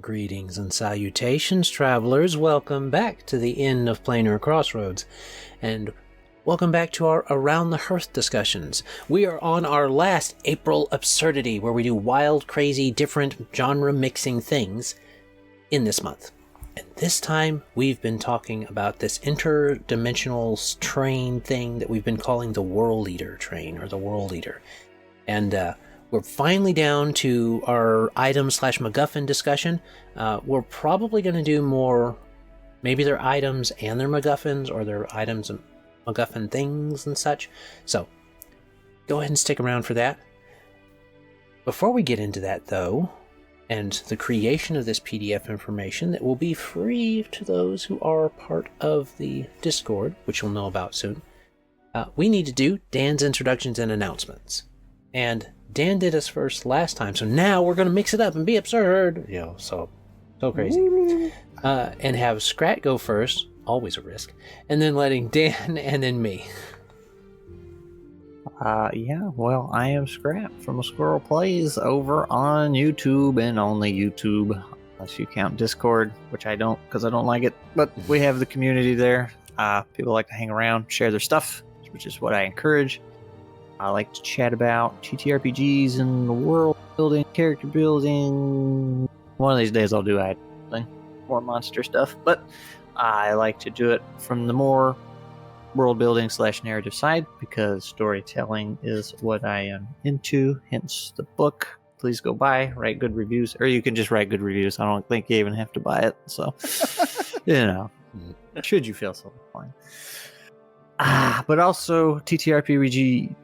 Greetings and salutations, travelers. Welcome back to the Inn of Planar Crossroads, and welcome back to our Around the Hearth discussions. We are on our last April absurdity, where we do wild, crazy, different genre-mixing things in this month. And this time, we've been talking about this interdimensional train thing that we've been calling the World Eater train, or the World Eater. And, we're finally down to our item/MacGuffin discussion. We're probably going to do more, maybe they're items and they're MacGuffins, or they're items and MacGuffin things and such. So, go ahead and stick around for that. Before we get into that, though, and the creation of this PDF information that will be free to those who are part of the Discord, which you'll know about soon, we need to do Dan's introductions and announcements. And Dan did us first last time, so now we're going to mix it up and be absurd. So crazy. And have Skrat go first, always a risk, and then letting Dan and then me. I am Skrat from Squirrel Plays over on YouTube and only YouTube, unless you count Discord, which I don't because I don't like it, but we have the community there. People like to hang around, share their stuff, which is what I encourage. I like to chat about TTRPGs and the world building, character building. One of these days I'll do more monster stuff, but I like to do it from the more world building / narrative side because storytelling is what I am into, hence the book. Please go buy, write good reviews, or you can just write good reviews. I don't think you even have to buy it, so, should you feel so inclined. But also TTRPG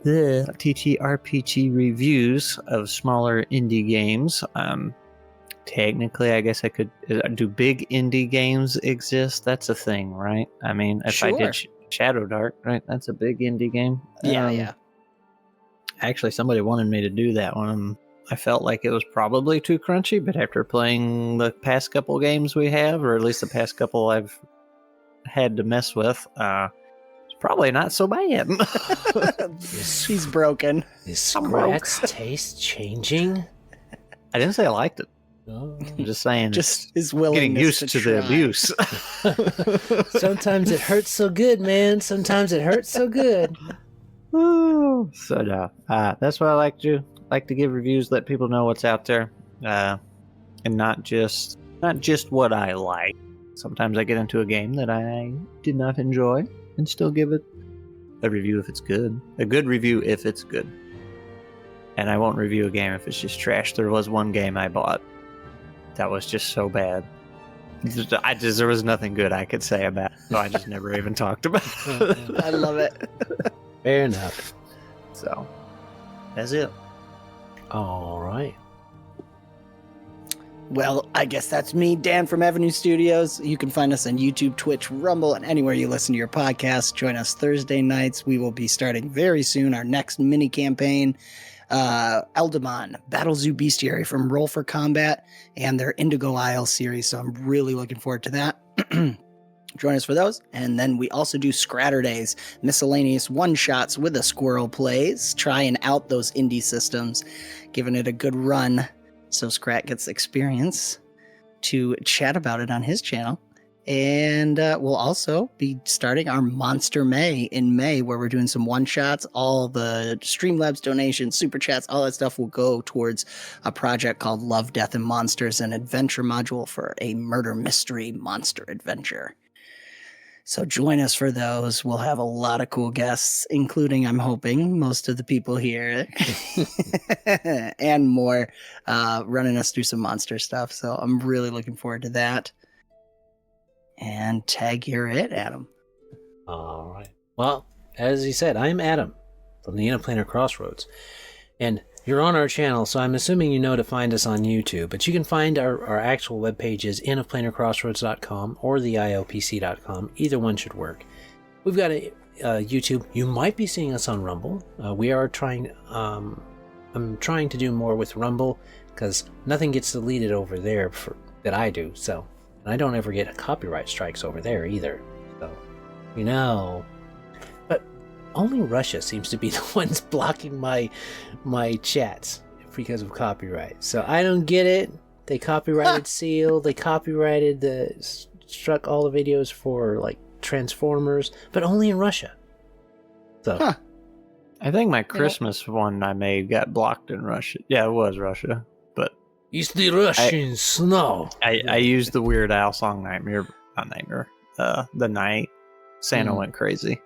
reviews of smaller indie games. Technically, I guess I could do big indie games exist. That's a thing, right? I mean, if I did Shoutout, right? That's a big indie game. Yeah. Actually, somebody wanted me to do that one. I felt like it was probably too crunchy, but after playing the past couple games we have, or at least the past couple I've had to mess with, probably not so bad. He's broken. Is Skrat's taste changing? I didn't say I liked it. Oh. I'm just saying, just his willingness getting used to the abuse. Sometimes it hurts so good, man. Sometimes it hurts so good. That's what I like to do. Like to give reviews, let people know what's out there, and not just what I like. Sometimes I get into a game that I did not enjoy and still give it a review if it's good. A good review if it's good. And I won't review a game if it's just trash. There was one game I bought that was just so bad. There was nothing good I could say about it, so I just never even talked about it. I love it. Fair enough. So, that's it. All right. Well, I guess that's me, Dan from Avenue Studios. You can find us on YouTube, Twitch, Rumble, and anywhere you listen to your podcast. Join us Thursday nights. We will be starting very soon our next mini campaign, Eldamon, Battle Zoo Bestiary from Roll for Combat, and their Indigo Isle series. So I'm really looking forward to that. Join us for those. And then we also do Scratterdays, miscellaneous one-shots with the Squirrel Plays, trying out those indie systems, giving it a good run. So Skrat gets experience to chat about it on his channel. And we'll also be starting our Monster May in May, where we're doing some one-shots. All the Streamlabs donations, super chats, all that stuff will go towards a project called Love, Death, and Monsters, an adventure module for a murder mystery monster adventure. So join us for those. We'll have a lot of cool guests, including, I'm hoping, most of the people here and more, running us through some monster stuff. So I'm really looking forward to that. And tag, you're it, Adam. All right. Well, as he said, I'm Adam from the Inn of Planar Crossroads. And you're on our channel, so I'm assuming you know to find us on YouTube. But you can find our actual webpage is innofplanarcrossroads.com or theilpc.com. Either one should work. We've got a YouTube. You might be seeing us on Rumble. We are trying... I'm trying to do more with Rumble because nothing gets deleted over there that I do. So, and I don't ever get copyright strikes over there either. So, But only Russia seems to be the ones blocking my chats because of copyright. So I don't get it. They copyrighted Seal. They copyrighted struck all the videos for like Transformers, but only in Russia. So, I think my Christmas one I made got blocked in Russia. Yeah, it was Russia, but it's the Russian snow. I used the Weird Al song the night Santa went crazy,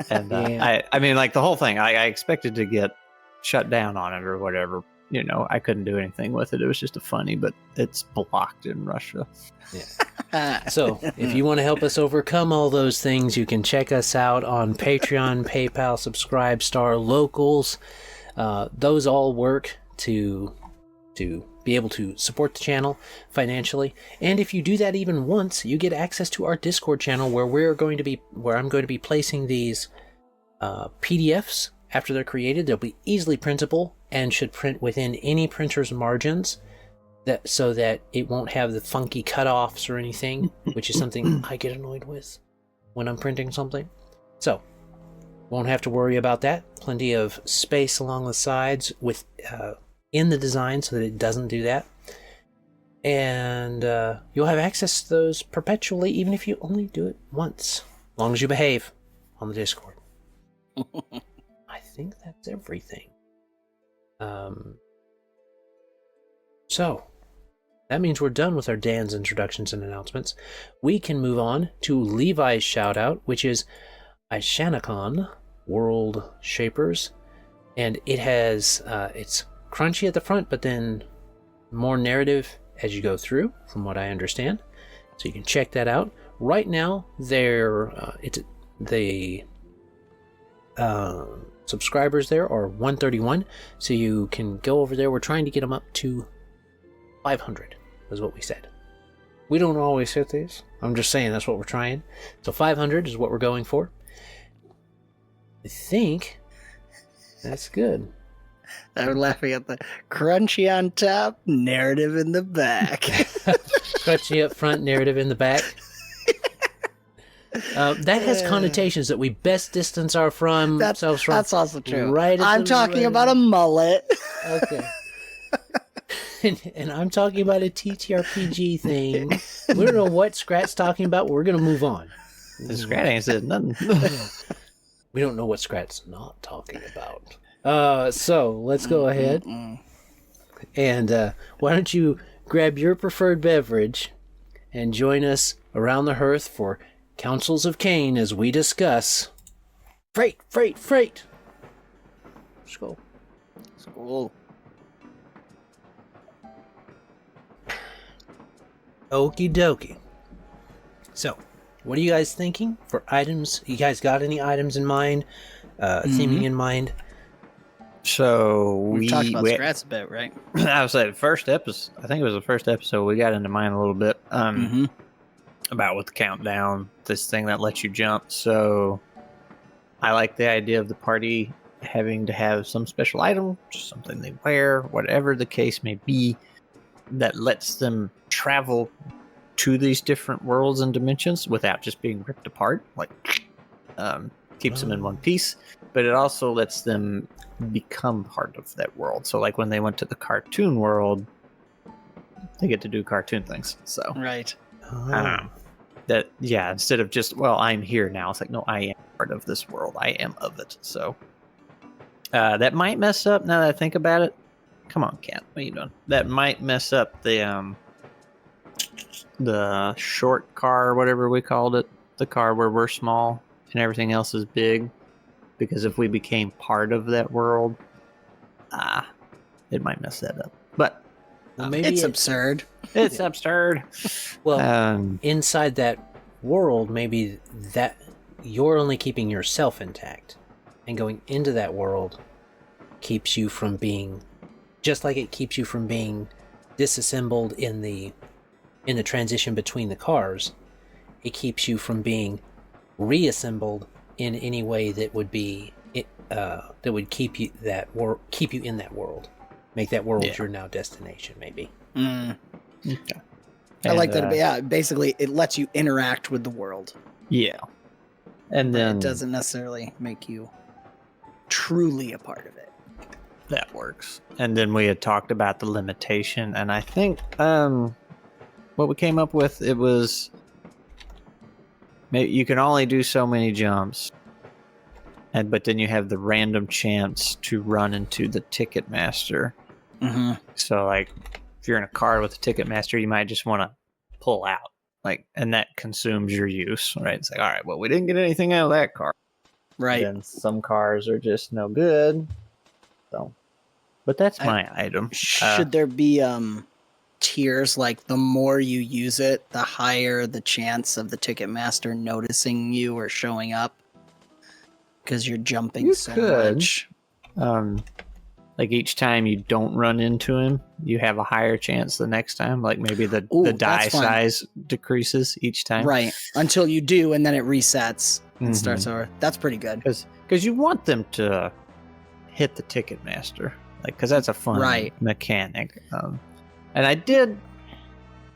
and I mean, like the whole thing. I expected to get shut down on it or whatever. You know, I couldn't do anything with it. It was just funny, but it's blocked in Russia. Yeah. So, if you want to help us overcome all those things, you can check us out on Patreon, PayPal, Subscribe, Star, Locals. Those all work to be able to support the channel financially. And if you do that even once, you get access to our Discord channel where I'm going to be placing these PDFs after they're created. They'll be easily printable and should print within any printer's margins, so that it won't have the funky cutoffs or anything, which is something I get annoyed with when I'm printing something. So, won't have to worry about that. Plenty of space along the sides in the design so that it doesn't do that. And you'll have access to those perpetually, even if you only do it once, as long as you behave on the Discord. I think that's everything. So, that means we're done with our Dan's introductions and announcements. We can move on to Levi's Shoutout, which is Ishanakon World Shapers. And it has, it's crunchy at the front, but then more narrative as you go through, from what I understand. So you can check that out. Right now, subscribers there are 131, so you can go over there. We're trying to get them up to 500, is what we said. We don't always hit these. I'm just saying that's what we're trying. So 500 is what we're going for. I think that's good. I'm laughing at the crunchy on top, narrative in the back. Crunchy up front, narrative in the back. That has connotations that we best distance ourselves from. That's also true. Right. I'm talking about a mullet. Okay. And I'm talking about a TTRPG thing. We don't know what Skrat's talking about. We're going to move on. Skrat ain't said nothing. We don't know what Skrat's not talking about. So let's go ahead. And why don't you grab your preferred beverage and join us around the hearth for Councils of Kane as we discuss freight. Let's go. School. Okie dokie. So, what are you guys thinking for items? You guys got any items in mind? Theming in mind? So we talked about Skrat's a bit, right? I was saying first episode. I think it was the first episode. We got into mine a little bit about with the countdown, this thing that lets you jump. So I like the idea of the party having to have some special item, just something they wear, whatever the case may be, that lets them travel to these different worlds and dimensions without just being ripped apart. Like, keeps them in one piece, but it also lets them become part of that world. So, like when they went to the cartoon world, they get to do cartoon things. So, right. Instead of just, well, I'm here now. It's like, no, I am part of this world. I am of it. So, that might mess up. Now that I think about it. Come on, Cat. What are you doing? That might mess up the short car, whatever we called it. The car where we're small and everything else is big. Because if we became part of that world, it might mess that up. But maybe it's absurd. It's absurd. Well, inside that world, maybe that you're only keeping yourself intact, and going into that world keeps you from being, just like it keeps you from being disassembled in the transition between the cars. It keeps you from being reassembled in any way that would be that would keep you in that world, make that world your now destination, maybe. Okay. I like that. Basically, it lets you interact with the world. Yeah, and then it doesn't necessarily make you truly a part of it. that works. And then we had talked about the limitation, and I think what we came up with, it was maybe you can only do so many jumps, but then you have the random chance to run into the ticket master. Mm-hmm. So like if you're in a car with a ticket master, you might just want to pull out, like, and that consumes your use, right? It's like, all right, well, we didn't get anything out of that car, Right? and some cars are just no good. So, but that's my item. Should there be tiers, like the more you use it, the higher the chance of the ticket master noticing you or showing up because you're jumping so much? Like each time you don't run into him, you have a higher chance the next time. Like maybe the die size decreases each time. Right. Until you do, and then it resets and starts over. That's pretty good. Because you want them to hit the ticket master. Like, because that's a fun mechanic. And I did,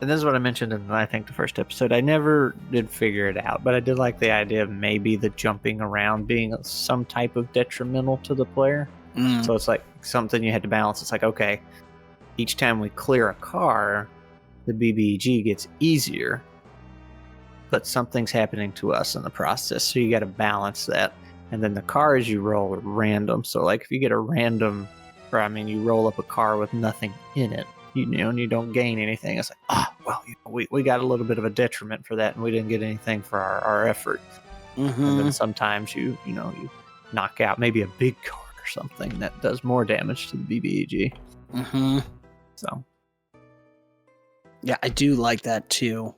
and this is what I mentioned in, I think, the first episode, I never did figure it out, but I did like the idea of maybe the jumping around being some type of detrimental to the player. So it's like something you had to balance. It's like, okay, each time we clear a car, the BBEG gets easier, but something's happening to us in the process. So you got to balance that. And then the cars you roll are random. So like if you get a random, you roll up a car with nothing in it, and you don't gain anything. It's like, we got a little bit of a detriment for that, and we didn't get anything for our effort. Mm-hmm. And then sometimes you knock out maybe a big car or something that does more damage to the BBEG. Mm-hmm. So, yeah, I do like that too.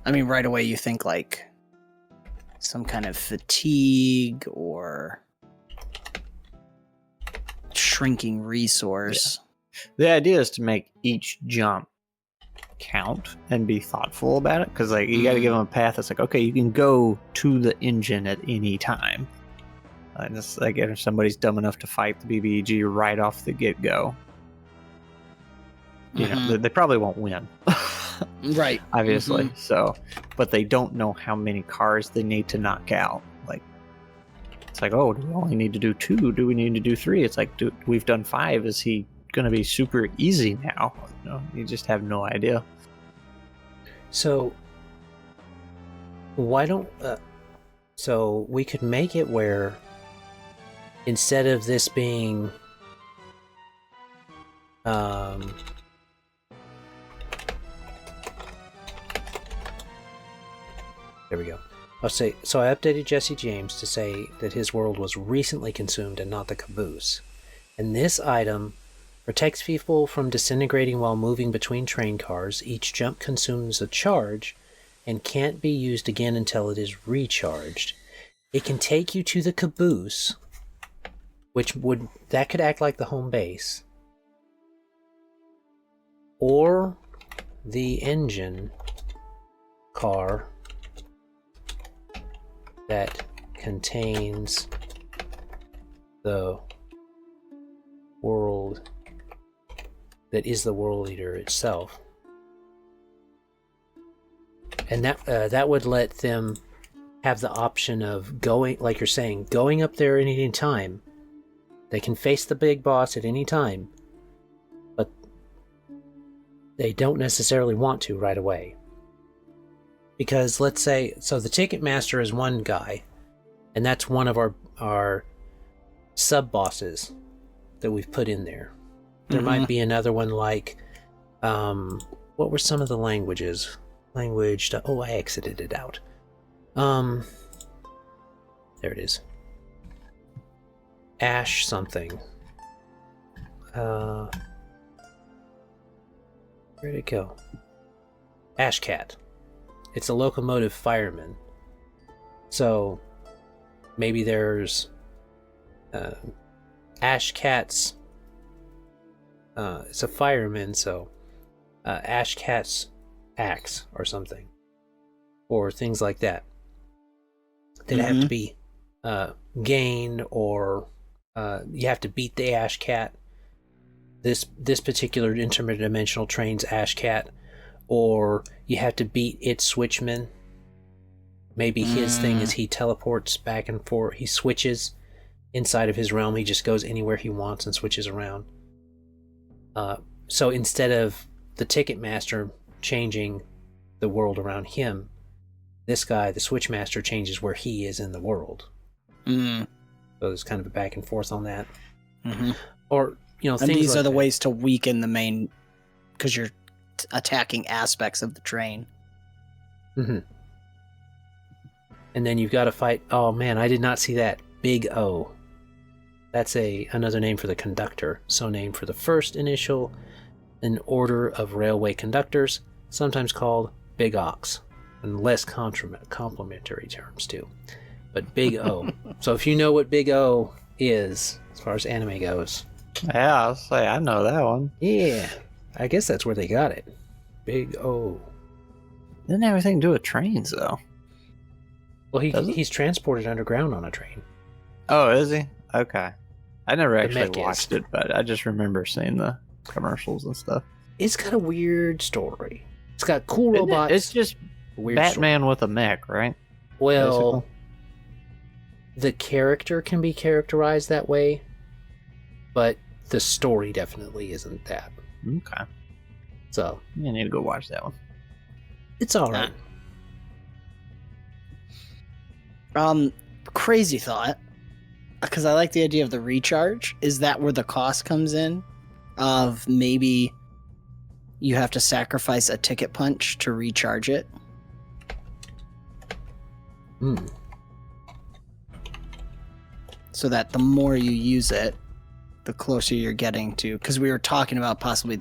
I mean, right away you think like some kind of fatigue or shrinking resource. Yeah. The idea is to make each jump count and be thoughtful about it, because like you got to give them a path that's like, okay, you can go to the engine at any time. And it's like if somebody's dumb enough to fight the BBEG right off the get-go, they probably won't win. Right. Obviously. So, but they don't know how many cars they need to knock out. Like, it's like, oh, do we only need to do 2? Do we need to do 3? It's like, we've done 5. Is he going to be super easy now? You just have no idea. So, why don't... so, we could make it where instead of this being... there we go. I'll say, so I updated Jesse James to say that his world was recently consumed and not the caboose. And this item protects people from disintegrating while moving between train cars. Each jump consumes a charge and can't be used again until it is recharged. It can take you to the caboose, that could act like the home base, or the engine car that contains the world that is the world leader itself. And that would let them have the option of going, like you're saying, going up there at any time. They can face the big boss at any time, but they don't necessarily want to right away. Because let's say, so the ticket master is one guy, and that's one of our sub-bosses that we've put in there. There might be another one like, what were some of the languages? I exited it out. There it is. Ash something. Where'd it go? Ashcat. It's a locomotive fireman. So maybe there's Ashcat's. It's a fireman, so Ashcat's axe or something, or things like that. That have to be gained, or you have to beat the Ashcat. This particular interdimensional train's Ashcat, or you have to beat its switchman. Maybe his thing is he teleports back and forth. He switches inside of his realm. He just goes anywhere he wants and switches around. So instead of the ticket master changing the world around him, this guy, the switch master, changes where he is in the world. So there's kind of a back and forth on that. Or, and things these like are the that. ways to weaken the main, because you're attacking aspects of the train. And then you've got to fight. Oh man, I did not see that. Big O. That's another name for the conductor. So named for the first initial in order of railway conductors, sometimes called Big Ox, and less complimentary terms too. But Big O. So if you know what Big O is, as far as anime goes. Yeah, I'll say I know that one. Yeah. I guess that's where they got it. Big O. Didn't have anything to do with trains, though. Well, he's transported underground on a train. Oh, is he? Okay. I never actually mech is. watched it, but I just remember seeing the commercials and stuff. It's got a weird story. It's got cool Isn't it? robots. It's just weird Batman with a mech, right? Well, basically. the character can be characterized that way, but the story definitely isn't that. Okay. So You need to go watch that one. it's all right. Crazy thought, because I like the idea of the recharge. Is that where the cost comes in? Of maybe you have to sacrifice a ticket punch to recharge it? So that the more you use it, the closer you're getting to. Because we were talking about possibly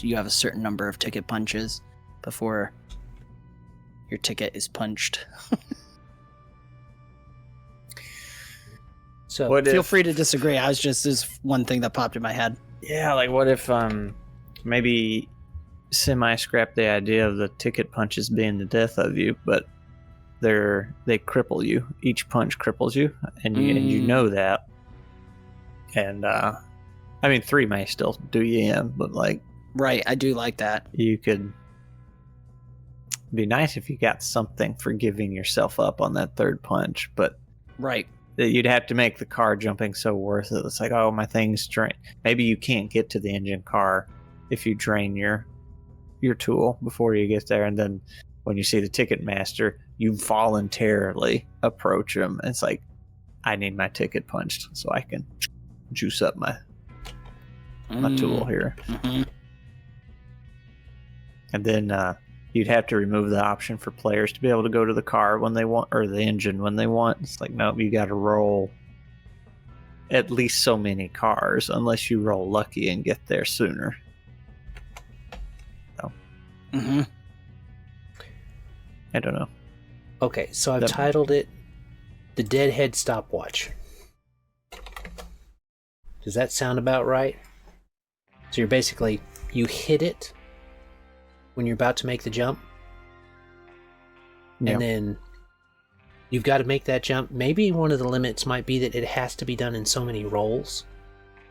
you have a certain number of ticket punches before your ticket is punched. So Feel free to disagree. This is one thing that popped in my head. Yeah, like what if maybe semi-scrap the idea of the ticket punches being the death of you, but they cripple you. Each punch cripples you, and you know that. And I mean, 3 may still do you in, but like, Right, I do like that. you could be nice if you got something for giving yourself up on that third punch, but Right. that you'd have to make the car jumping so worth it. It's like, oh, my thing's drained. Maybe you can't get to the engine car if you drain your tool before you get there, and then when you see the ticket master, you voluntarily approach him. It's like, I need my ticket punched so I can juice up my tool here. And then you'd have to remove the option for players to be able to go to the car when they want, or the engine when they want. It's like, nope, you got to roll at least so many cars unless you roll lucky and get there sooner. So, I don't know. okay, so I've titled it The Deadhead Stopwatch. Does that sound about right? So you're basically, you hit it when you're about to make the jump, Yeah. and then you've got to make that jump. Maybe one of the limits might be that it has to be done in so many rolls,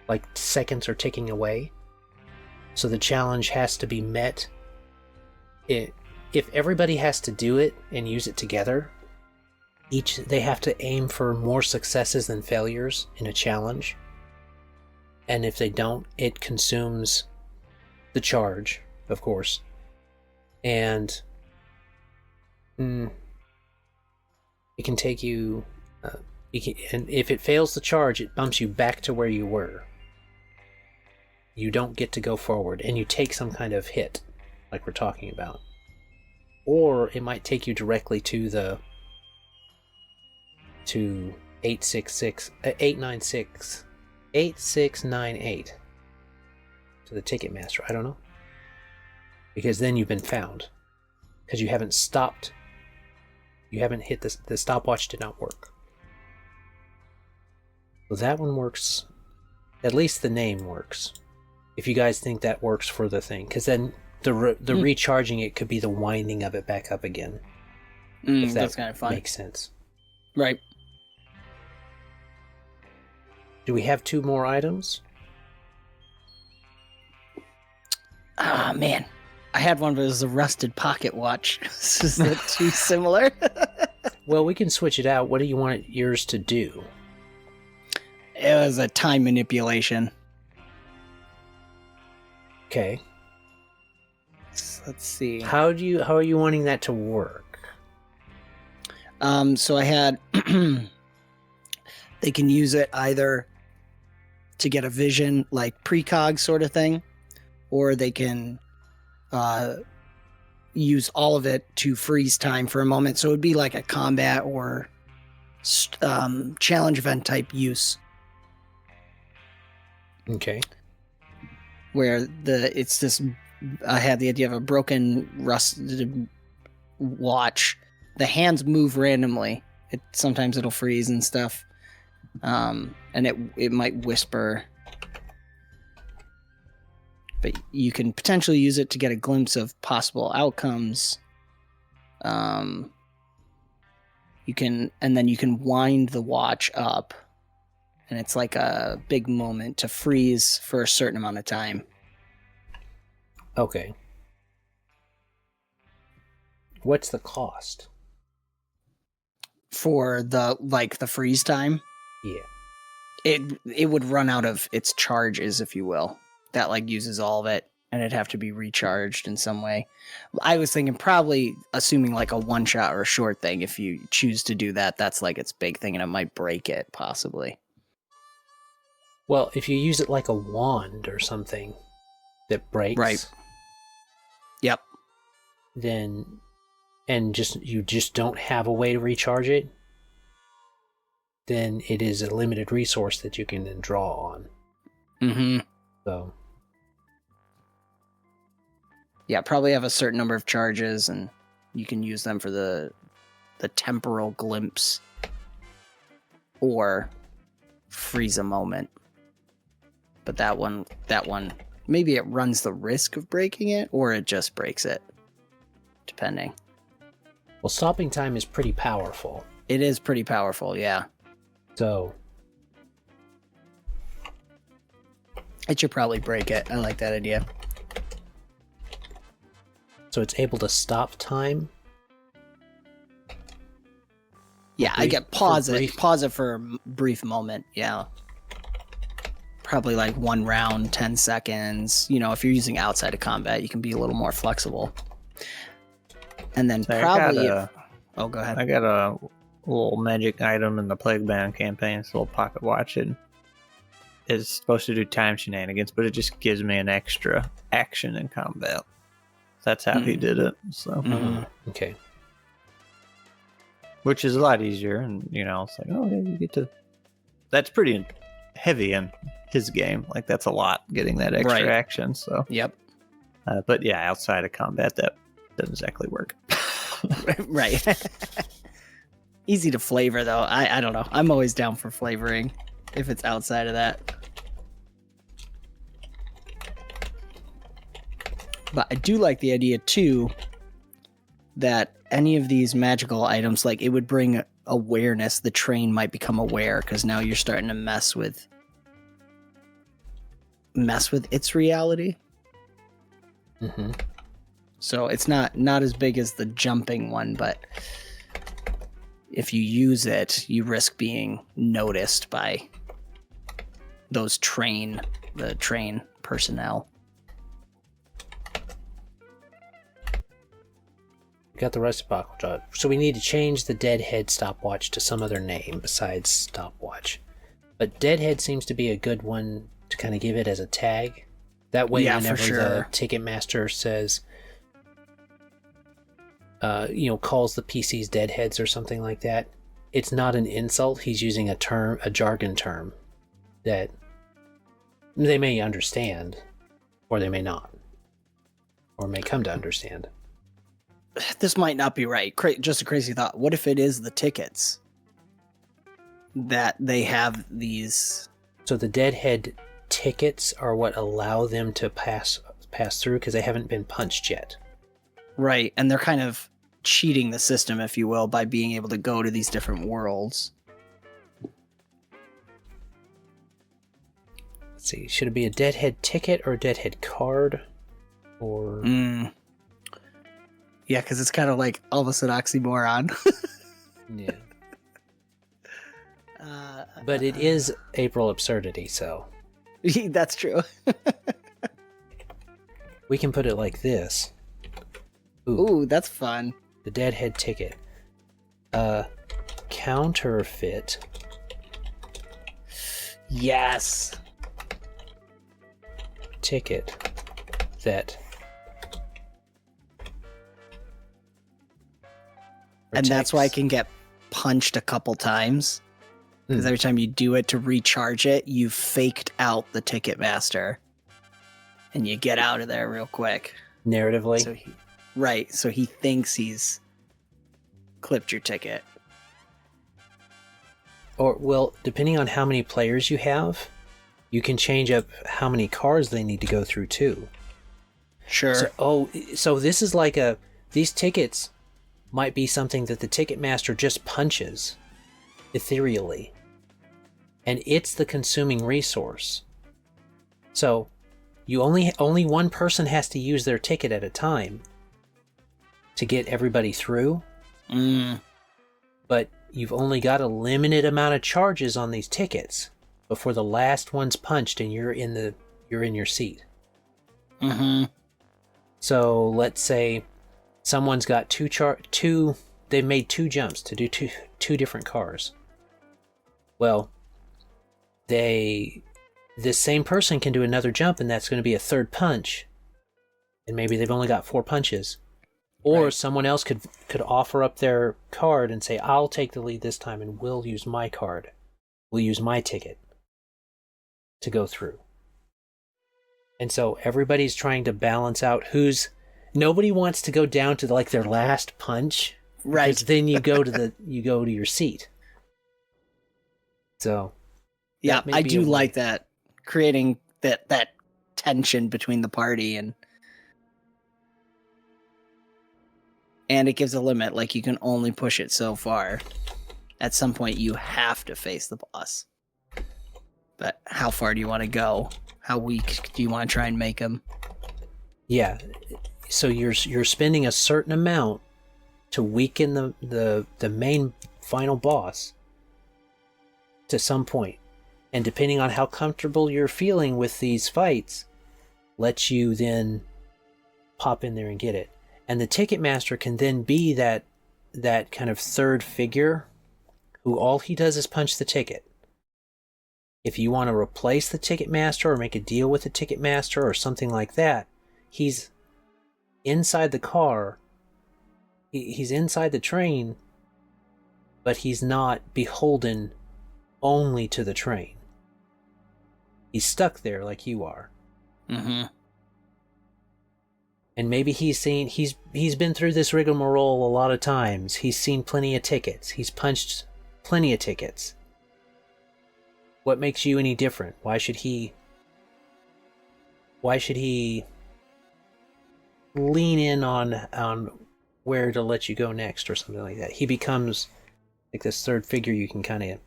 like seconds are ticking away. So the challenge has to be met. If everybody has to do it and use it together, they have to aim for more successes than failures in a challenge. And if they don't, it consumes the charge, of course. And it can take you, and if it fails the charge, it bumps you back to where you were. You don't get to go forward, and you take some kind of hit, like we're talking about. Or it might take you directly to 8698 to the ticket master. I don't know, because then you've been found, because you haven't stopped. You haven't hit the stopwatch did not work. Well, that one works. At least the name works. If you guys think that works for the thing, because then the recharging it could be the winding of it back up again. If that's kind of fun. Makes sense. Right. Do we have 2 more items? Ah, man. I had one, but it was a rusted pocket watch. Is that too similar? Well, we can switch it out. What do you want yours to do? It was a time manipulation. Okay. Let's see. How are you wanting that to work? So I had they can use it either to get a vision, like precog sort of thing, or they can use all of it to freeze time for a moment. So it would be like a combat or challenge event type use. Okay. Where it's this, I had the idea of a broken, rusted watch. The hands move randomly. Sometimes it'll freeze and stuff. And it might whisper. But you can potentially use it to get a glimpse of possible outcomes. You can wind the watch up, and it's like a big moment to freeze for a certain amount of time. Okay. What's the cost? For the freeze time? Yeah. It would run out of its charges, if you will. That like uses all of it, and it'd have to be recharged in some way. I was thinking probably assuming like a one shot or a short thing. If you choose to do that, that's like its big thing, and it might break it possibly. Well, if you use it like a wand or something that breaks, right? Yep. Then, and you just don't have a way to recharge it, then it is a limited resource that you can then draw on. Mm-hmm. So. Yeah, probably have a certain number of charges, and you can use them for the temporal glimpse or freeze a moment. But that one, maybe it runs the risk of breaking it, or it just breaks it, depending. Well, stopping time is pretty powerful. It is pretty powerful, yeah. So. It should probably break it. I like that idea. So it's able to stop time? Yeah, I get pause it for a brief moment, yeah. Probably like 1 round, 10 seconds. You know, if you're using outside of combat, you can be a little more flexible. And then So probably... go ahead. I got a little magic item in the Plague Band campaign. It's a little pocket watch. It's supposed to do time shenanigans, but it just gives me an extra action in combat. That's how he did it. So, Okay. which is a lot easier, and it's like, oh yeah, you get to. That's pretty heavy in his game. Like that's a lot getting that extra action. So, yep. But yeah, outside of combat, that doesn't exactly work. Right. Easy to flavor though. I don't know. I'm always down for flavoring if it's outside of that. But I do like the idea, too, that any of these magical items, like, it would bring awareness. The train might become aware, because now you're starting to mess with its reality. Mm-hmm. So it's not as big as the jumping one, but if you use it, you risk being noticed by the train personnel. Got the rusty buckle job. So we need to change the Deadhead stopwatch to some other name besides stopwatch. But Deadhead seems to be a good one to kind of give it as a tag. That way, whenever the Ticketmaster says, calls the PCs Deadheads or something like that, it's not an insult. He's using a jargon term that they may understand, or they may not, or may come to understand. This might not be right. Just a crazy thought. What if it is the tickets that they have these? So the Deadhead tickets are what allow them to pass through because they haven't been punched yet. Right, and they're kind of cheating the system, if you will, by being able to go to these different worlds. Let's see. Should it be a Deadhead ticket or a Deadhead card? Or... Yeah, because it's kind of like almost an oxymoron. Yeah. But it is April absurdity, so That's true. we can put it like this. Ooh, that's fun. The deadhead ticket. Counterfeit Yes. ticket that And that's why I protects- can get punched a couple times. Because every time you do it to recharge it, you faked out the ticket master. And you get out of there real quick. narratively. So he thinks he's clipped your ticket. Or, well, depending on how many players you have, you can change up how many cars they need to go through too. Sure. So this is like these tickets might be something that the ticket master just punches ethereally. And it's the consuming resource. So you only one person has to use their ticket at a time to get everybody through. But you've only got a limited amount of charges on these tickets before the last one's punched and you're in your seat. So let's say someone's got they've made two jumps to do two different cars. Well, this same person can do another jump, and that's going to be a third punch, and maybe they've only got 4 punches. Or Right. someone else could offer up their card and say, I'll take the lead this time and we'll use my card. We'll use my ticket to go through. And so everybody's trying to balance out nobody wants to go down to like their last punch. Right. Because then you go to your seat. So Yeah, that may I be do a way. like that. Creating that tension between the party and it gives a limit, like you can only push it so far. At some point you have to face the boss. But how far do you want to go? How weak do you want to try and make him? Yeah. So you're spending a certain amount to weaken the main final boss to some point. And depending on how comfortable you're feeling with these fights, lets you then pop in there and get it. And the ticket master can then be that kind of third figure who all he does is punch the ticket. If you want to replace the ticket master or make a deal with the ticket master or something like that, he's inside the car. He's inside the train, but he's not beholden only to the train. He's stuck there like you are. And maybe he's been through this rigmarole a lot of times. He's seen plenty of tickets. He's punched plenty of tickets. What makes you any different? Why should he lean in on where to let you go next or something like that? He becomes like this third figure you can kind of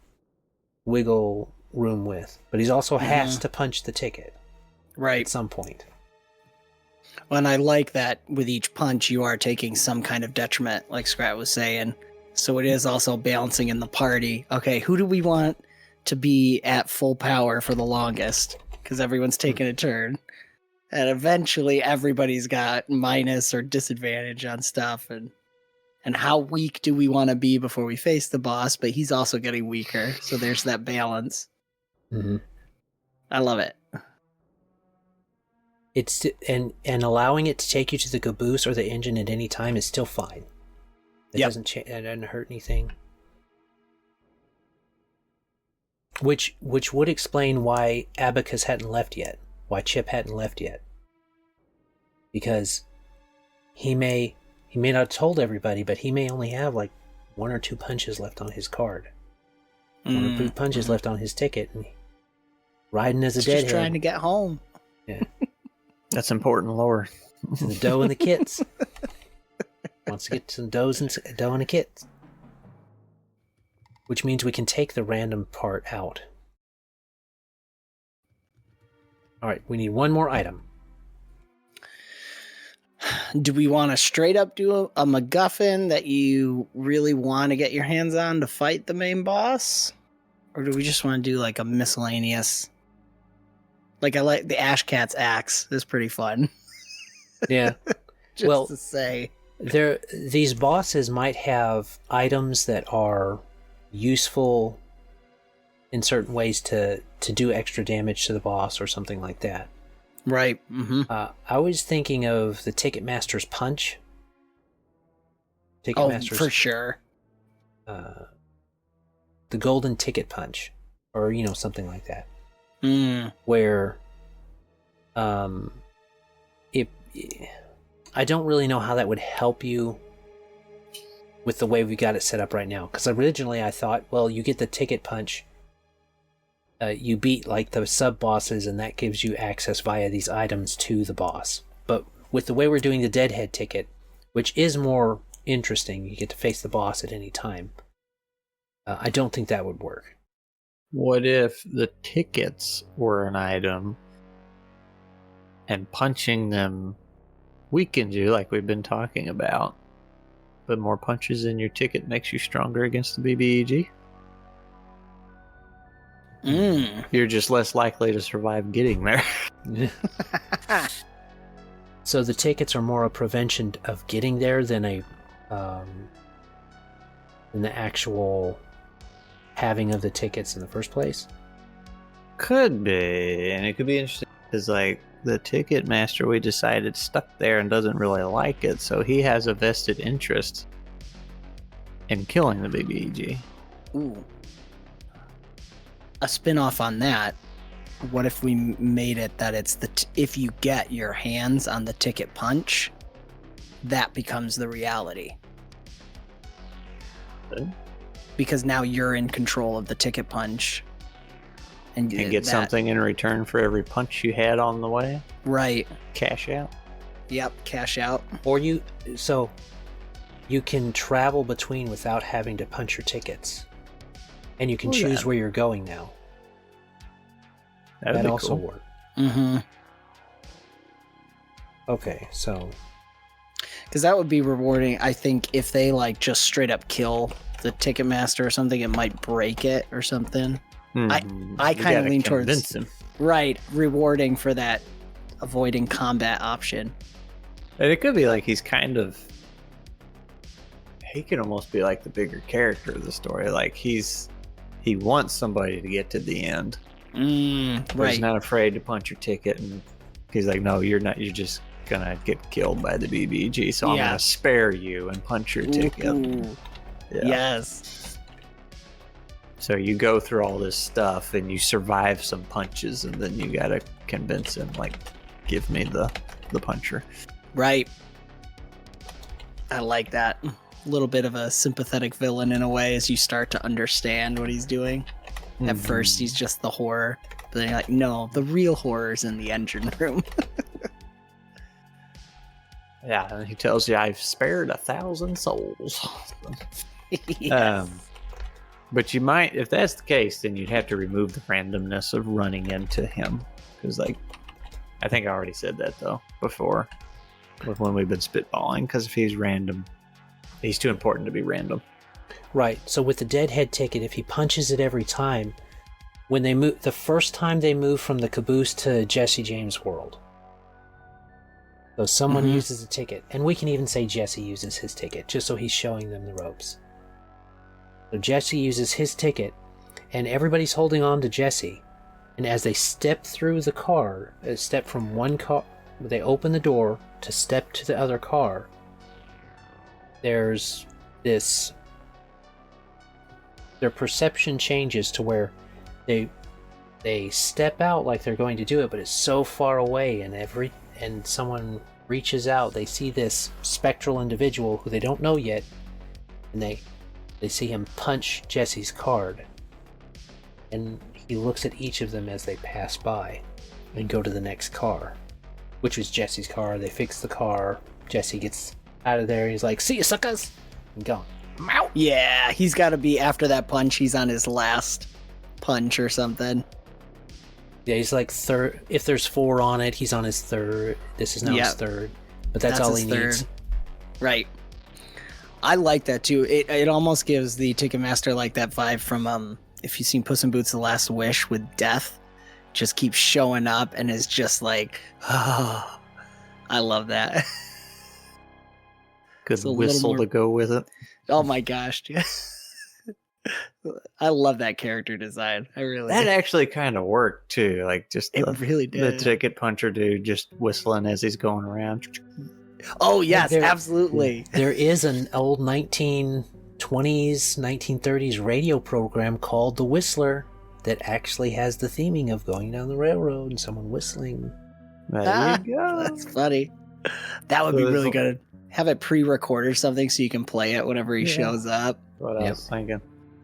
wiggle room with, but he's also has to punch the ticket Right. at some point. And I like that with each punch you are taking some kind of detriment, like Skrat was saying. So it is also balancing in the party. Okay, who do we want to be at full power for the longest? Because everyone's taking a turn. And eventually everybody's got minus or disadvantage on stuff. And how weak do we want to be before we face the boss? But he's also getting weaker. So there's that balance. I love it. It's and allowing it to take you to the caboose or the engine at any time is still fine. It doesn't hurt anything. Which would explain why Abacus hadn't left yet, why Chip hadn't left yet, because he may not have told everybody, but he may only have like 1 or 2 punches left on his card, 1 or 2 punches left on his ticket, and riding as a He's deadhead. just trying to get home. Yeah. That's important lore. To the dough and the kits. Wants to get some dough and the kits. Which means we can take the random part out. Alright, we need 1 more item. Do we want to straight up do a MacGuffin that you really want to get your hands on to fight the main boss? Or do we just want to do like a miscellaneous? Like I like the Ash Cat's axe is pretty fun. Yeah. Just Well, to say. these bosses might have items that are useful in certain ways to do extra damage to the boss or something like that. Right. Mm-hmm. I was thinking of the Ticketmaster's Punch. Ticketmaster's, for sure. The Golden Ticket Punch, or something like that. Where, I don't really know how that would help you with the way we got it set up right now. Because originally I thought, well, you get the Ticket Punch, you beat like the sub bosses, and that gives you access via these items to the boss. But with the way we're doing the Deadhead ticket, which is more interesting, you get to face the boss at any time. I don't think that would work. What if the tickets were an item and punching them weakens you, like we've been talking about, but more punches in your ticket makes you stronger against the BBEG? You're just less likely to survive getting there. So the tickets are more a prevention of getting there than than the actual having of the tickets in the first place. Could be, and it could be interesting because, like, the ticket master we decided stuck there and doesn't really like it, so he has a vested interest in killing the BBEG. Ooh. A spin-off on that. What if we made it that it's if you get your hands on the ticket punch, that becomes the reality? Okay. Because now you're in control of the ticket punch. And get something in return for every punch you had on the way? Right. Cash out? Yep, cash out. Or you can travel between without having to punch your tickets. And you can choose where you're going now. That'd that be also cool. work. Mm-hmm. Okay, so... Because that would be rewarding, I think, if they like just straight up kill the Ticketmaster or something, it might break it or something. I kind of lean towards him. Right, rewarding for that avoiding combat option. And it could be like he could almost be like the bigger character of the story. Like he wants somebody to get to the end. But he's not afraid to punch your ticket, and he's like, no, you're not. You're just gonna get killed by the BBG, so I'm gonna spare you and punch your ticket. Yeah. Yes. So you go through all this stuff and you survive some punches, and then you gotta convince him, like, give me the puncher. Right. I like that. A little bit of a sympathetic villain in a way as you start to understand what he's doing. At first, he's just the horror, but then you're like, no, the real horror's in the engine room. Yeah, and he tells you, I've spared 1,000 souls. Yes. But you might, if that's the case, then you'd have to remove the randomness of running into him. Because, like, I think I already said that, though, before, with when we've been spitballing. Because if he's random, he's too important to be random. Right, so with the Deadhead ticket, if he punches it every time, when they move, the first time they move from the caboose to Jesse James' world, so someone uses a ticket, and we can even say Jesse uses his ticket, just so he's showing them the ropes. So Jesse uses his ticket, and everybody's holding on to Jesse, and as they step through the car, step from one car, they open the door to step to the other car, there's this... Their perception changes to where they step out like they're going to do it, but it's so far away, and someone reaches out, they see this spectral individual who they don't know yet, and they see him punch Jesse's card, and he looks at each of them as they pass by and go to the next car, which was Jesse's car. They fix the car, Jesse gets out of there, he's like, see you suckers, and gone. Yeah, he's got to be, after that punch, he's on his last punch or something. Yeah, he's like third. If there's 4 on it, he's on his third. This is now his third. But that's all he needs. Right. I like that too. It almost gives the Ticketmaster like that vibe from if you've seen Puss in Boots: The Last Wish with Death, just keeps showing up and is just like, oh, I love that. Good whistle to go with it. Oh my gosh, dude. I love that character design. I really That actually kind of worked too. Like just it really did. The ticket puncher dude just whistling as he's going around. Oh yes, absolutely. There is an old 1920s, 1930s radio program called The Whistler that actually has the theming of going down the railroad and someone whistling. There you go. That's funny. That would be really good. Have it pre-recorded or something so you can play it whenever he shows up. What I was thinking.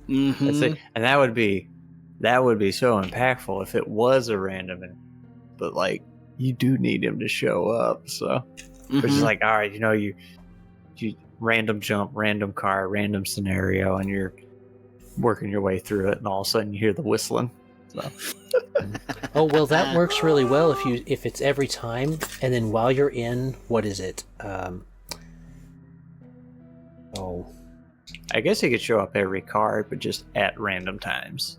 Mm-hmm. And that would be so impactful if it was a random, but like you do need him to show up. So which is like, all right, you random jump, random car, random scenario, and you're working your way through it, and all of a sudden you hear the whistling. So. Oh well, that works really well if it's every time, and then while you're in, what is it? I guess he could show up every car, but just at random times,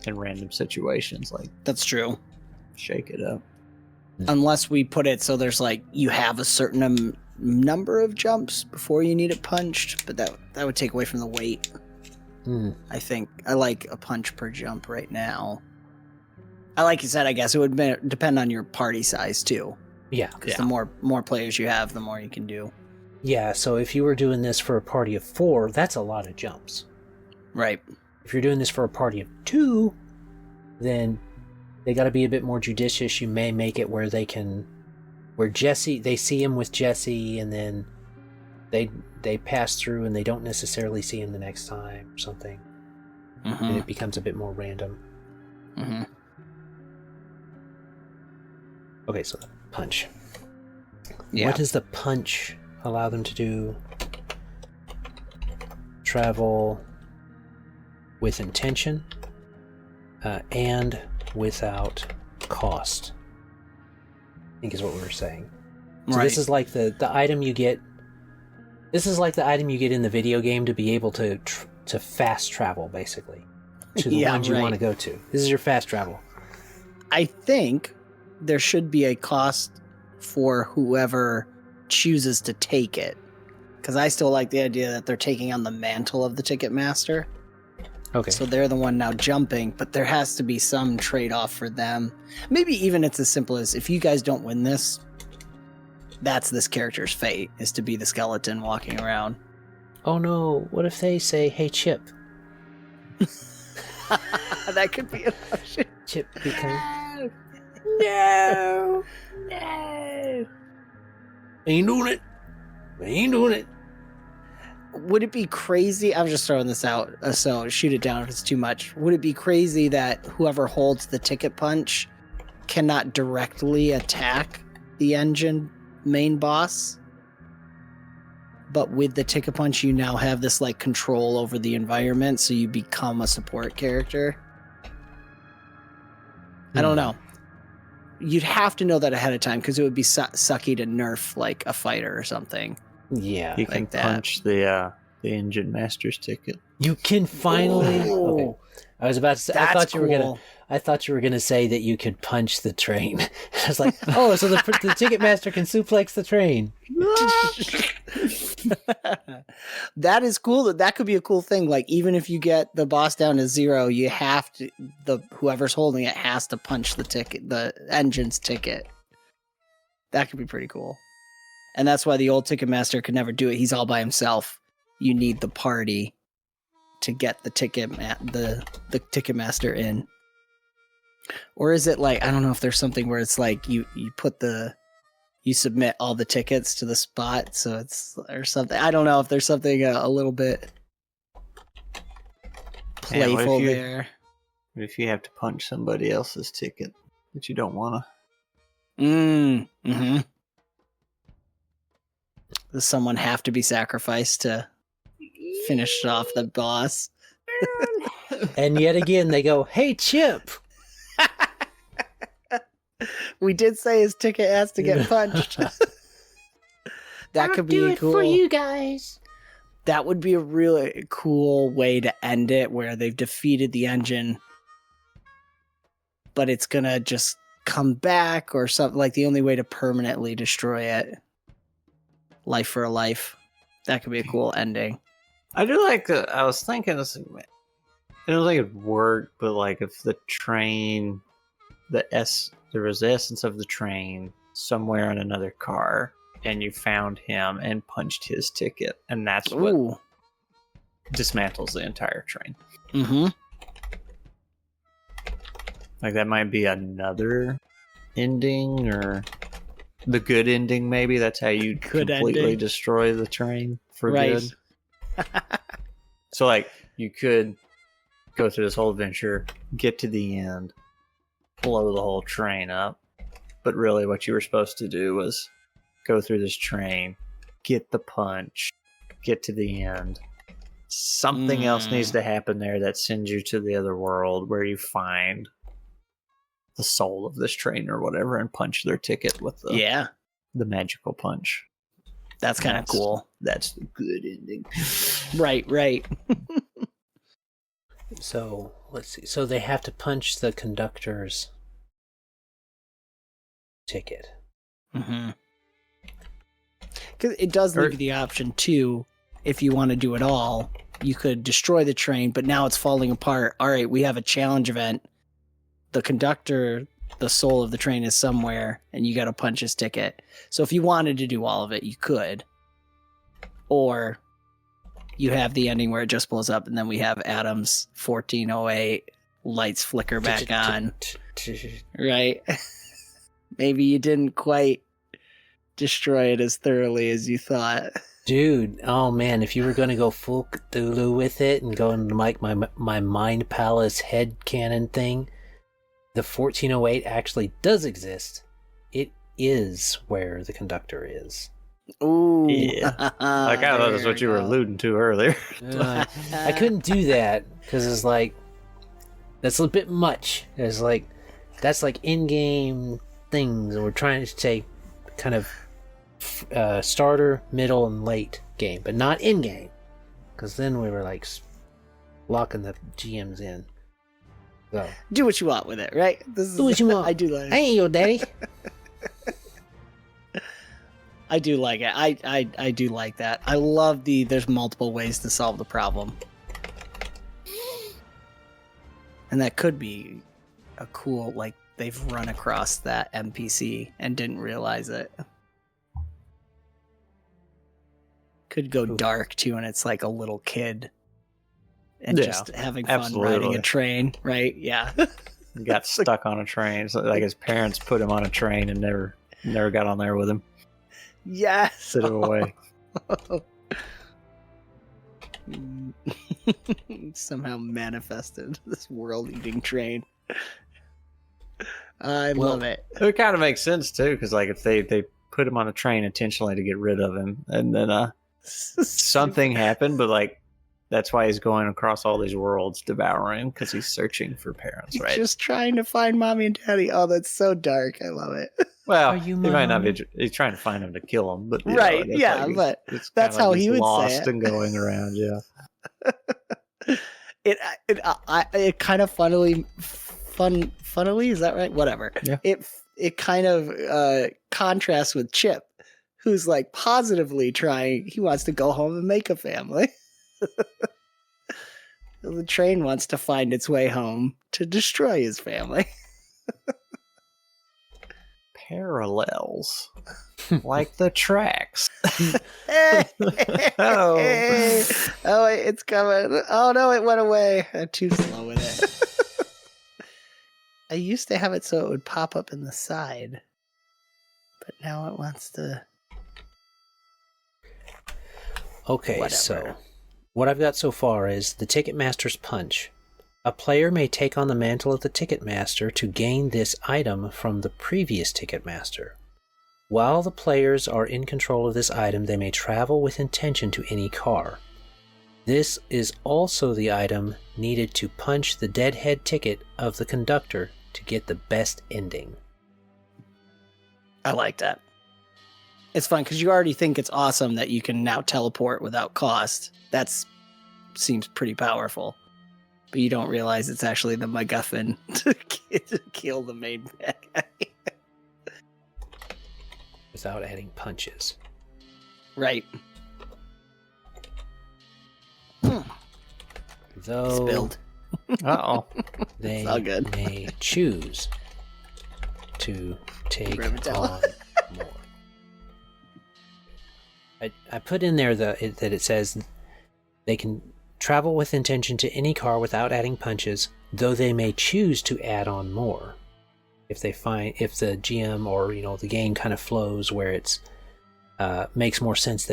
in random situations. Like that's true. Shake it up. Unless we put it so there's like you have a certain number of jumps before you need it punched, but that would take away from the weight. I think I like a punch per jump right now. Like you said, I guess it would depend on your party size too. Yeah, because the more players you have, the more you can do. Yeah, so if you were doing this for a party of 4, that's a lot of jumps. Right. If you're doing this for a party of 2, then they got to be a bit more judicious. You may make it where they see him with Jesse, and then they pass through and they don't necessarily see him the next time or something. And it becomes a bit more random. Okay, so the punch. Yeah. What does the punch allow them to do? Travel with intention and without cost, I think is what we were saying. So right. This is like the item you get. This is like the item you get in the video game to be able to fast travel, basically, to the ones you want to go to. This is your fast travel. I think there should be a cost for whoever chooses to take it, because I still like the idea that they're taking on the mantle of the ticket master. Okay. So they're the one now jumping, but there has to be some trade-off for them. Maybe even it's as simple as, if you guys don't win this, that's this character's fate, is to be the skeleton walking around. Oh no, what if they say, hey Chip? That could be an option. Chip becomes... No! Ain't doing it. Would it be crazy? I'm just throwing this out, so shoot it down if it's too much. Would it be crazy that whoever holds the ticket punch cannot directly attack the engine main boss? But with the ticket punch, you now have this like control over the environment, so you become a support character. I don't know. You'd have to know that ahead of time, because it would be sucky to nerf like a fighter or something. Yeah, you can punch the engine master's ticket. You can finally. Ooh. Okay, I was about to say. That's I thought you were gonna say that you could punch the train. I was like, oh, so the ticket master can suplex the train. That is cool. That could be a cool thing. Like, even if you get the boss down to 0, you have to, whoever's holding it has to punch the engine's ticket. That could be pretty cool. And that's why the old ticket master could never do it. He's all by himself. You need the party to get the ticket master in. Or is it like, I don't know if there's something where it's like you submit all the tickets to the spot, so it's, or something. I don't know if there's something a little bit playful there. What if you have to punch somebody else's ticket that you don't want to? Mm-hmm. Does someone have to be sacrificed to finish off the boss? And yet again, they go, hey, Chip! We did say his ticket has to get punched. That could be cool. For you guys. That would be a really cool way to end it, where they've defeated the engine, but it's gonna just come back or something. Like the only way to permanently destroy it, life for a life. That could be a cool ending. I do like the. I was thinking this. I don't think it'd work, but like if the train, there was the essence of the train somewhere in another car, and you found him and punched his ticket, and that's what dismantles the entire train. Mm-hmm. Like that might be another ending, or the good ending. Maybe that's how you completely destroy the train for good. So like you could go through this whole adventure, get to the end, blow the whole train up, but really what you were supposed to do was go through this train, get the punch, get to the end. Something else needs to happen there that sends you to the other world where you find the soul of this train or whatever and punch their ticket with the magical punch. That's kind of cool. That's the good ending. Right. So let's see. So they have to punch the conductor's ticket. Mm-hmm. Because it does leave you the option too. If you want to do it all, you could destroy the train, but now it's falling apart. All right, we have a challenge event. The conductor, the soul of the train, is somewhere, and you got to punch his ticket. So if you wanted to do all of it, you could. Or you have the ending where it just blows up, and then we have Adam's 1408 lights flicker back on. Right? Maybe you didn't quite destroy it as thoroughly as you thought. Dude, oh man, if you were going to go full Cthulhu with it and go into like my Mind Palace headcanon thing, the 1408 actually does exist. It is where the conductor is. Ooh. Yeah. I kind of thought that's what you were alluding to earlier. I couldn't do that because it's like, that's a bit much. It's like, that's like in-game things, and we're trying to say kind of starter, middle, and late game, but not in-game, because then we were like locking the GMs in. So do what you want with it, right? Do what you want. I do like. I ain't your daddy. I do like it. I do like that. I love there's multiple ways to solve the problem, and that could be a cool, like they've run across that NPC and didn't realize it. Could go dark too, and it's like a little kid and just having fun riding a train, right? Yeah. Got stuck on a train. So like his parents put him on a train and never got on there with him. Yes. Sit him away. Somehow manifested this world-eating train. I love it. It kind of makes sense too, because like if they put him on a train intentionally to get rid of him, and then something happened, but like that's why he's going across all these worlds devouring, because he's searching for parents, right? Just trying to find mommy and daddy. Oh, that's so dark. I love it. Well, he might not be. He's trying to find him to kill him, but right, yeah, but that's how he would lost say it. And going around, yeah. It kind of funnily, is that right? Whatever. Yeah. It kind of contrasts with Chip, who's like positively trying. He wants to go home and make a family. The train wants to find its way home to destroy his family. Parallels. Like the tracks. Oh, it's coming. Oh no, it went away. I'm too slow with it. I used to have it so it would pop up in the side, but now it wants to. Okay, Whatever. So what I've got so far is the Ticketmaster's Punch. A player may take on the mantle of the Ticketmaster to gain this item from the previous Ticketmaster. While the players are in control of this item, they may travel with intention to any car. This is also the item needed to punch the deadhead ticket of the conductor to get the best ending. I like that. It's fun because you already think it's awesome that you can now teleport without cost. That seems pretty powerful. But you don't realize it's actually the MacGuffin to kill the main bad guy. Without adding punches. Right. Though Spilled. Uh-oh. they all good. may choose to take on more. I put in there that it says they can travel with intention to any car without adding punches, though they may choose to add on more. If the GM or the game kind of flows where it's makes more sense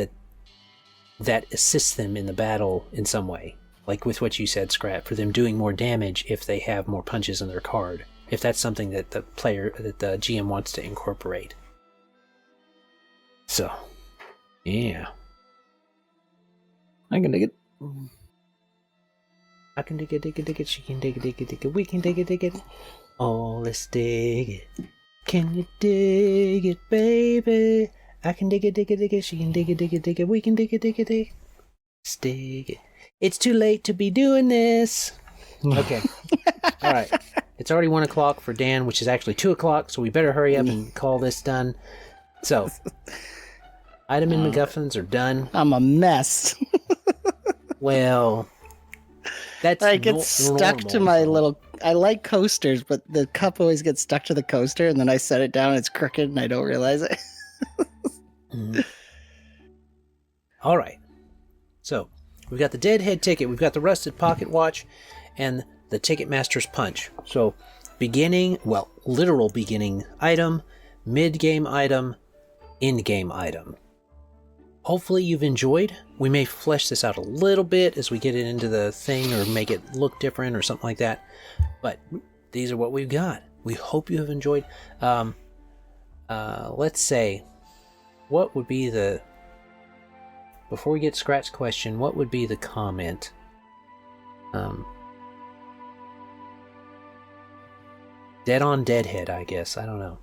that assists them in the battle in some way. Like with what you said, Skrat, for them doing more damage if they have more punches in their card. If that's something that the GM wants to incorporate. So, yeah. I can dig it. I can dig it, she can dig it, we can dig it. Oh, let's dig it. Can you dig it, baby? I can dig it, she can dig it, we can dig it. Let's dig it. It's too late to be doing this. Okay. All right. It's already 1 o'clock for Dan, which is actually 2 o'clock, so we better hurry up and call this done. So, item and MacGuffins are done. I'm a mess. Well, that's I get stuck to my little... I like coasters, but the cup always gets stuck to the coaster, and then I set it down, and it's crooked, and I don't realize it. All right. So, we've got the Deadhead ticket, we've got the Rusted Pocket Watch, and the Ticketmaster's Punch. So, literal beginning item, mid-game item, end-game item. Hopefully you've enjoyed. We may flesh this out a little bit as we get it into the thing or make it look different or something like that. But these are what we've got. We hope you have enjoyed. Let's say, what would be the... Before we get Skrat's question, what would be the comment? Dead on Deadhead, I guess. I don't know.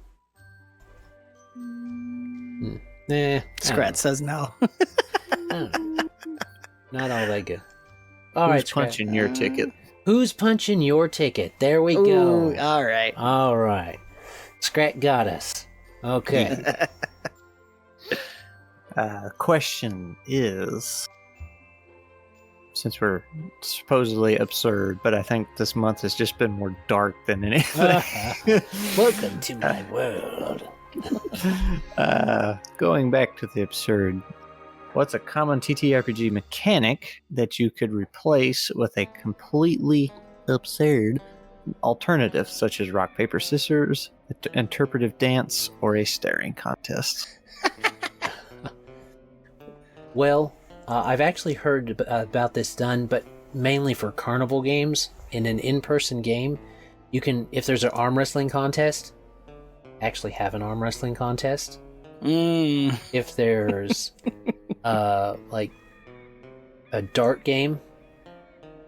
Skrat says no. Not all that good. All right, Who's punching your ticket? Who's punching your ticket? There we go. Ooh, all right. All right. Skrat got us. Okay. Question is, since we're supposedly absurd, but I think this month has just been more dark than anything. Welcome to my world. Going back to the absurd, what's a common TTRPG mechanic that you could replace with a completely absurd alternative, such as rock, paper, scissors, interpretive dance, or a staring contest? Well, I've actually heard about this done, but mainly for carnival games. In an in-person game, you can, if there's an arm wrestling contest, actually have an arm wrestling contest. If there's like a dart game,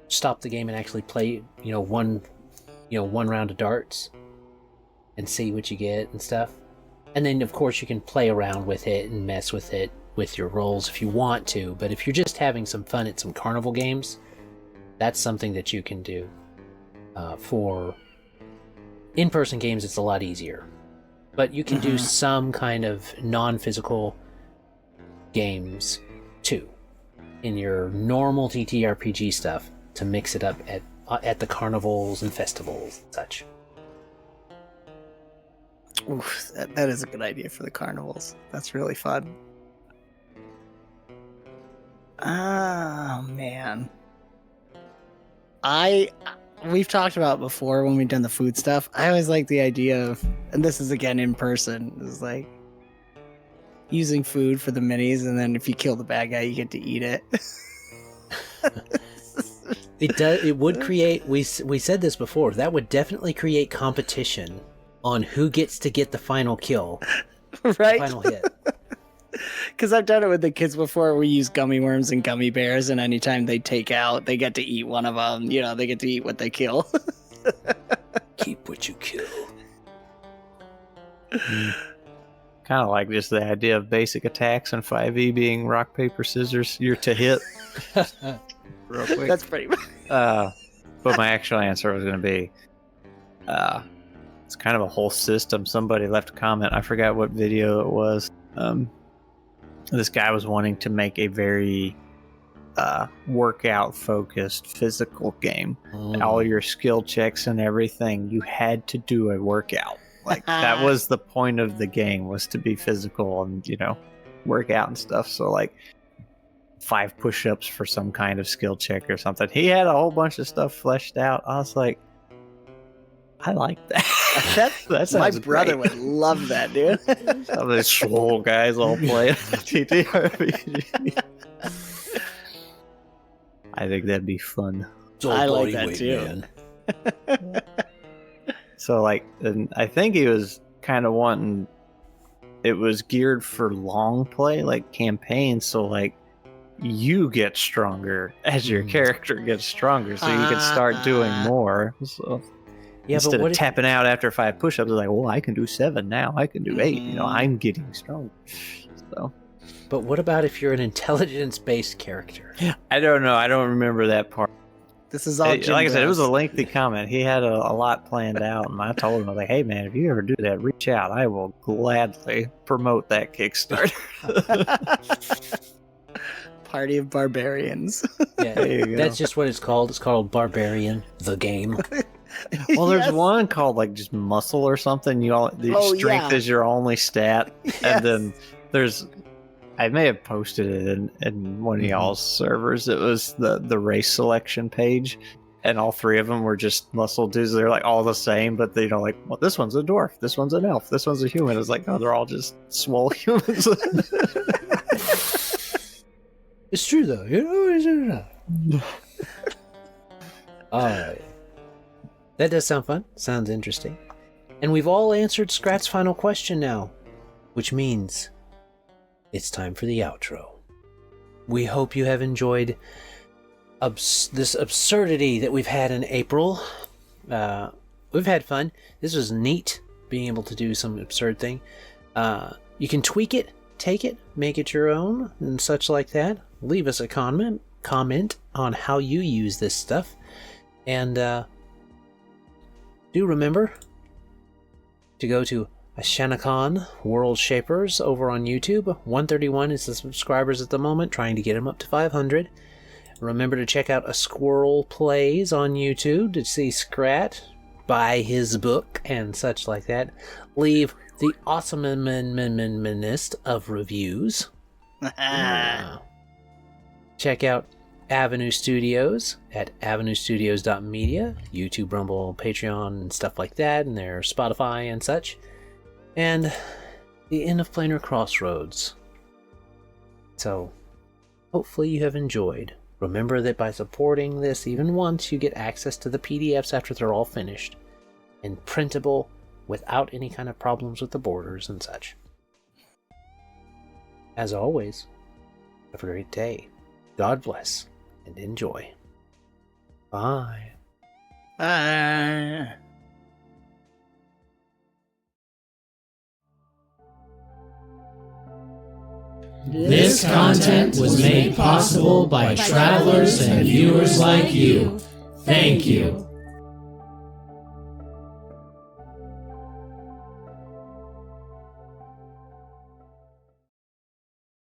stop the game and actually play one round of darts and see what you get and stuff. And then of course you can play around with it and mess with it with your rolls if you want to, but if you're just having some fun at some carnival games, that's something that you can do. For in-person games, it's a lot easier. But you can do some kind of non-physical games too in your normal TTRPG stuff to mix it up at the carnivals and festivals and such. Oof, that is a good idea for the carnivals. That's really fun. Oh, man. We've talked about before when we've done the food stuff. I always like the idea of, and this is again in person, is like using food for the minis, and then if you kill the bad guy, you get to eat it. It would create. We said this before. That would definitely create competition on who gets to get the final kill, right? The final hit. Because I've done it with the kids before. We use gummy worms and gummy bears, and anytime they take out, they get to eat one of them. They get to eat what they kill. Keep what you kill. kind of like just the idea of basic attacks and 5e being rock, paper, scissors. You're to hit. Real quick. That's pretty much. But my actual answer was going to be, it's kind of a whole system. Somebody left a comment. I forgot what video it was. This guy was wanting to make a very workout focused physical game. All your skill checks and everything, you had to do a workout. Like that was the point of the game, was to be physical and, you know, work out and stuff. So like 5 push-ups for some kind of skill check or something. He had a whole bunch of stuff fleshed out. I was like, I like that. That My sounds brother great. would love that, dude. Some of these swole guys all play TTRPG. I think that'd be fun. I like that too. So like, and I think he was kind of wanting, it was geared for long play, like campaigns. So like, you get stronger as your character gets stronger, so you can start doing more. So Yeah, instead but what of tapping out after 5 push-ups, it's like, well, I can do 7 now. I can do 8. You know, I'm getting stronger. So, but what about if you're an intelligence-based character? I don't know. I don't remember that part. This is all Like Jim I said, it was a Gross. lengthy comment. He had a lot planned out, and I told him, I was like, hey, man, if you ever do that, reach out. I will gladly promote that Kickstarter. Party of Barbarians. Yeah, There you go. that's just what it's called. It's called Barbarian, the game. Well, there's Yes. one called like just muscle or something. The strength is your only stat, Yes. and then there's, I may have posted it in one of y'all's servers. It was the race selection page, and all 3 of them were just muscle dudes. They're like all the same, but they like, well, this one's a dwarf, this one's an elf, this one's a human. It's like, no, they're all just swole humans. It's true though, you know. Is it? All right, that does sound fun. Sounds interesting. And we've all answered Skrat's final question now, which means it's time for the outro. We hope you have enjoyed this absurdity that we've had in April. We've had fun. This was neat, being able to do some absurd thing. You can tweak it, take it, make it your own, and such like that. Leave us a comment on how you use this stuff. And do remember to go to Ashanakon World Shapers over on YouTube. 131 is the subscribers at the moment, trying to get them up to 500. Remember to check out A Squirrel Plays on YouTube to see Skrat buy his book and such like that. Leave the awesomeness of reviews. Check out Avenue Studios at avenuestudios.media, YouTube, Rumble, Patreon, and stuff like that, and their Spotify and such. And the end of Planar Crossroads. So, hopefully you have enjoyed. Remember that by supporting this even once, you get access to the PDFs after they're all finished, and printable without any kind of problems with the borders and such. As always, have a great day. God bless, and enjoy. Bye. Bye. This content was made possible by travelers and viewers like you. Thank you.